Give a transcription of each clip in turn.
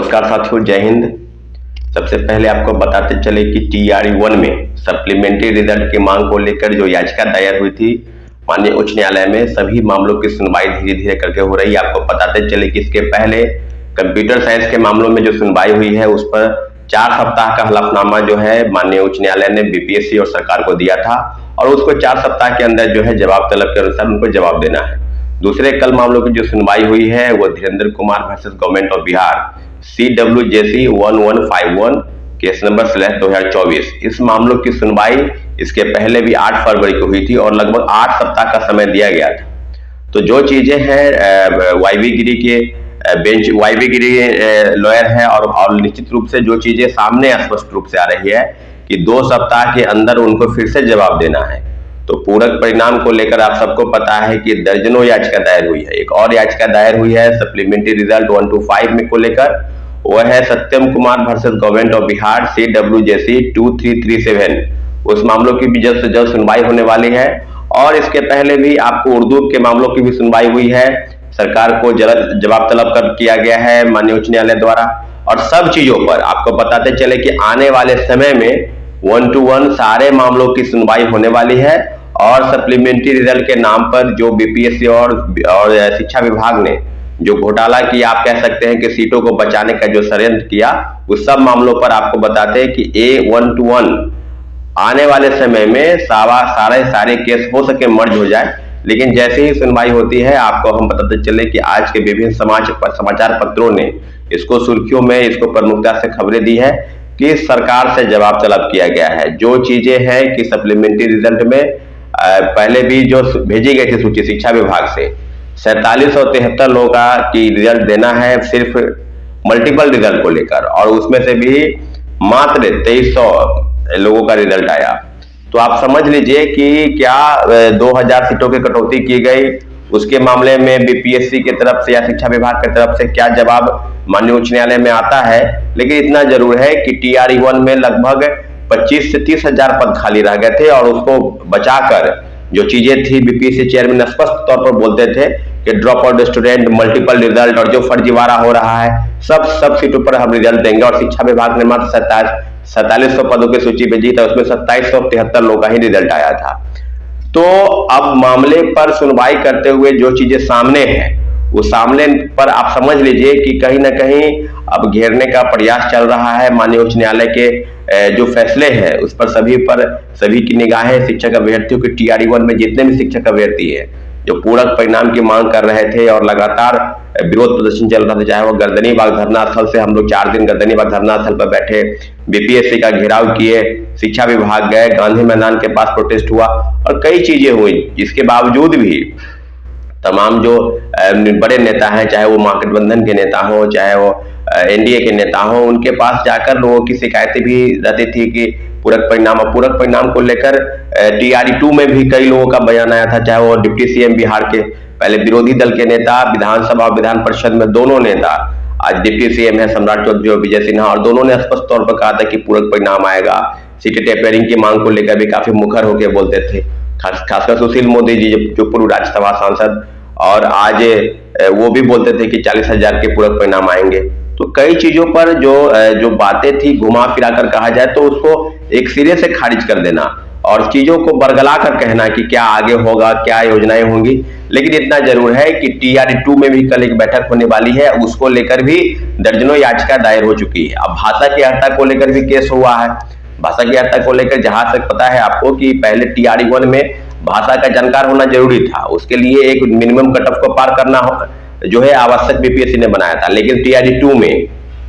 नमस्कार साथियों, जय हिंद। सबसे पहले आपको बताते चले कि TRE-1 में सप्लीमेंट्री रिजल्ट की मांग को लेकर जो याचिका दायर हुई थी माननीय उच्च न्यायालय में, सभी मामलों की सुनवाई धीरे धीरे करके हो रही है। आपको बताते चले कि इसके पहले कंप्यूटर साइंस के मामलों में जो सुनवाई हुई है उस पर 4 सप्ताह का हलफनामा जो है माननीय उच्च न्यायालय ने BPSC और सरकार को दिया था और उसको 4 सप्ताह के अंदर जो है जवाब तलब के अनुसार उनको जवाब देना है। दूसरे कल मामलों की जो सुनवाई हुई है वो Dhirendra Kumar versus government of Bihar CWJC 1151 case number /2024। इस मामलों की सुनवाई इसके पहले भी 8 फरवरी को हुई थी और लगभग 8 सप्ताह का समय दिया गया था। तो जो चीजें हैं YV गिरी के बेंच YV गिरी लॉयर है और निश्चित रूप से जो चीजें सामने स्पष्ट रूप से आ रही है कि 2 सप्ताह के अंदर उनको फिर से जवाब देना है। तो पूरक परिणाम को लेकर आप सबको पता है कि दर्जनों याचिका दायर हुई है। एक और याचिका दायर हुई है सप्लीमेंट्री रिजल्ट 125 में को लेकर, वह है Satyam Kumar versus government of Bihar CWJC 2337। उस मामलों की भी जल्द से जल्द सुनवाई होने वाली है। और इसके पहले भी आपको उर्दू के मामलों की भी सुनवाई हुई है, सरकार को जल्द जवाब तलब कर किया गया है माननीय उच्च न्यायालय द्वारा। और सब चीजों पर आपको बताते चले कि आने वाले समय में 1 to 1 सारे मामलों की सुनवाई होने वाली है। और सप्लीमेंट्री रिजल्ट के नाम पर जो BPSC और शिक्षा विभाग ने जो घोटाला किया, आप कह सकते हैं कि सीटों को बचाने का जो षड्यंत्र किया, उस सब मामलों पर आपको बताते हैं कि 1 to 1 आने वाले समय में सारे केस हो सके मर्ज हो जाए। लेकिन जैसे ही सुनवाई होती है आपको हम बताते चले कि आज के विभिन्न समाचार पत्रों ने इसको सुर्खियों में इसको प्रमुखता से खबरें दी है कि सरकार से जवाब तलब किया गया है। जो चीजें हैं कि सप्लीमेंट्री रिजल्ट में पहले भी जो भेजी गई थी सूची शिक्षा विभाग से 4773 लोगों का की रिजल्ट देना है सिर्फ मल्टीपल रिजल्ट को लेकर, और उसमें से भी मात्र 2300 लोगों का रिजल्ट आया। तो आप समझ लीजिए कि क्या 2000 सीटों की कटौती की गई, उसके मामले में BPSC की तरफ से या शिक्षा विभाग की तरफ से क्या जवाब माननीय उच्च न्यायालय में आता है। लेकिन इतना जरूर है कि TRE-1 में लगभग 25 से 30 हजार पद खाली रह गए थे और उसको बचाकर जो चीजें थी BPSC चेयरमैन स्पष्ट तौर पर बोलते थे कि drop out student, multiple result और जो फर्जीवाड़ा हो रहा है सब सीटों पर हम रिजल्ट देंगे। और शिक्षा विभाग ने मात्र 4700 पदों की सूची भेजी था, उसमें 2773 लोगों का ही रिजल्ट आया था। तो अब मामले पर सुनवाई करते हुए जो चीजें सामने हैं उस सामने पर आप समझ लीजिए कि कहीं ना कहीं अब घेरने का प्रयास चल रहा है। माननीय उच्च न्यायालय के जो फैसले हैं उस पर सभी की निगाहें शिक्षक अभ्यर्थियों के TRE-1 में जितने भी शिक्षक अभ्यर्थी है जो पूरक परिणाम की मांग कर रहे थे और लगातार विरोध प्रदर्शन चल रहा था, चाहे वो गर्दनीबाग धरना स्थल से हम लोग 4 दिन गर्दनीबाग धरना स्थल पर बैठे, BPSC का घेराव किए, शिक्षा विभाग गए, गांधी मैदान के पास प्रोटेस्ट हुआ और कई चीजें हुई। इसके बावजूद भी तमाम जो बड़े नेता हैं, चाहे वो महागठबंधन के नेता हो, चाहे वो NDA के नेता हो, उनके पास जाकर लोगों की शिकायतें भी रहती थी कि पूरक परिणाम को लेकर TRE-2 में भी कई लोगों का बयान आया था, चाहे वो डिप्टी CM बिहार के पहले विरोधी दल के नेता, विधानसभा और विधान परिषद में दोनों नेता, आज डिप्टी CM है सम्राट चौधरी और विजय सिन्हा, और दोनों ने स्पष्ट तौर पर कहा था कि पूरक परिणाम आएगा। सीटें टेपरिंग की मांग को लेकर भी काफी मुखर होकर बोलते थे, खासकर सुशील मोदी जी जो पूर्व राज्यसभा सांसद, और आज वो भी बोलते थे कि 40,000 के पूरक परिणाम आएंगे। तो कई चीजों पर जो बातें थी घुमा फिरा कर कहा जाए तो उसको एक सिरे से खारिज कर देना और चीजों को बरगला कर कहना कि क्या आगे होगा, क्या योजनाएं होंगी। लेकिन इतना जरूर है कि TRE-2 में भी कल एक बैठक होने वाली है, उसको लेकर भी दर्जनों याचिका दायर हो चुकी है। अब भाषा की हत्या को लेकर भी केस हुआ है। भाषा की हत्या को लेकर जहां तक पता है आपको कि पहले TRE-1 में भाषा का जानकार होना जरूरी था, उसके लिए एक मिनिमम कट ऑफ को पार करना जो है आवश्यक BPSC ने बनाया था। लेकिन TRE-2 में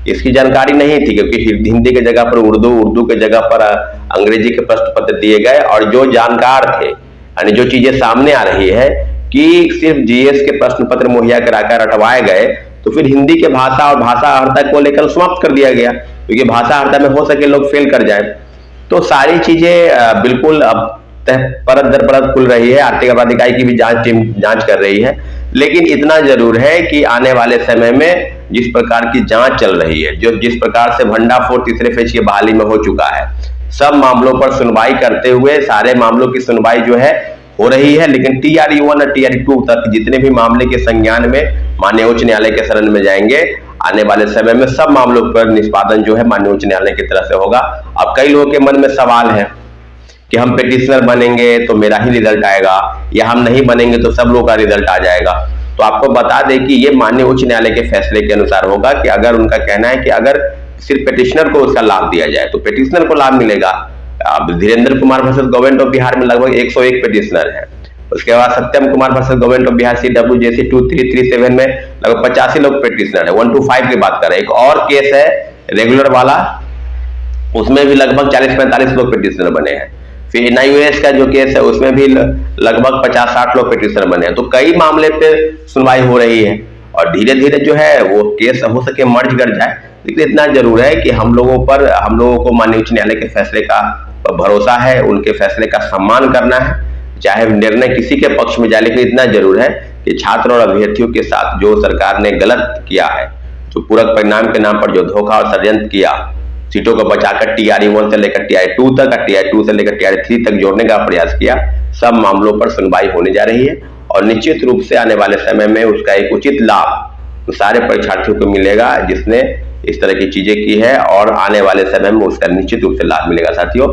इसकी जानकारी नहीं थी क्योंकि हिंदी के जगह पर उर्दू के जगह पर अंग्रेजी के प्रश्न पत्र दिए गए, और जो जानकार थे यानी जो चीजें सामने आ रही है कि सिर्फ GS के प्रश्न पत्र मुहैया कराकर हटवाए गए, तो फिर हिंदी के भाषा और भाषा अर्हता को लेकर समाप्त कर दिया गया क्योंकि भाषा अर्हता में हो सके लोग फेल कर जाए। तो सारी चीजें बिल्कुल अब परत दर परत खुल रही है। आर्थिक अपराध इकाई की भी टीम जांच कर रही है। लेकिन इतना जरूर है कि आने वाले समय में जिस प्रकार की जांच चल रही है, जिस प्रकार से भंडाफोड़ तीसरे फेज की बहाली में हो चुका है, सब मामलों पर सुनवाई करते हुए सारे मामलों की सुनवाई जो है हो रही है। लेकिन TRE-1 और TRE-2 तक जितने भी मामले के संज्ञान में माननीय उच्च न्यायालय के शरण में जाएंगे, आने वाले समय में सब मामलों पर निष्पादन जो है माननीय उच्च न्यायालय की तरफ से होगा। अब कई लोगों के मन में सवाल है कि हम पिटिशनर बनेंगे तो मेरा ही रिजल्ट आएगा, या हम नहीं बनेंगे तो सब लोगों का रिजल्ट आ जाएगा। तो आपको बता दें कि ये माननीय उच्च न्यायालय के फैसले के अनुसार होगा कि अगर उनका कहना है कि अगर सिर्फ पिटिशनर को उसका लाभ दिया जाए तो पिटिशनर को लाभ मिलेगा। अब Dhirendra Kumar versus government of Bihar में लगभग 101 पिटिशनर है। उसके बाद Satyam Kumar versus government of Bihar CWJC 2337 में लगभग 85 लोग पिटिशनर है। 125 की बात कर रहे हैं। एक और केस है रेगुलर वाला, उसमें भी लगभग 40-45 लोग पिटिशनर बने हैं। फिर NIOS का जो केस है उसमें भी लगभग 50-60 लोग पिटिशनर बने हैं। तो कई मामले पे सुनवाई हो रही है और धीरे धीरे जो है वो केस हो सके मर्ज कर जाए। लेकिन इतना जरूर है कि हम लोगों को माननीय उच्च न्यायालय के फैसले का भरोसा है, उनके फैसले का सम्मान करना है, चाहे निर्णय किसी के पक्ष में जाए। लेकिन इतना जरूर है कि छात्र और अभ्यर्थियों के साथ जो सरकार ने गलत किया है, जो पूरक परिणाम के नाम पर जो धोखा और षड्यंत्र किया, सीटों को बचाकर TRE 1 से लेकर TRE 2 तक और TRE 2 से लेकर TRE 3 तक जोड़ने का प्रयास किया, सब मामलों पर सुनवाई होने जा रही है और निश्चित रूप से आने वाले समय में उसका एक उचित लाभ सारे परीक्षार्थियों को मिलेगा जिसने इस तरह की चीजें की है, और आने वाले समय में उसका निश्चित रूप से लाभ मिलेगा। साथियों,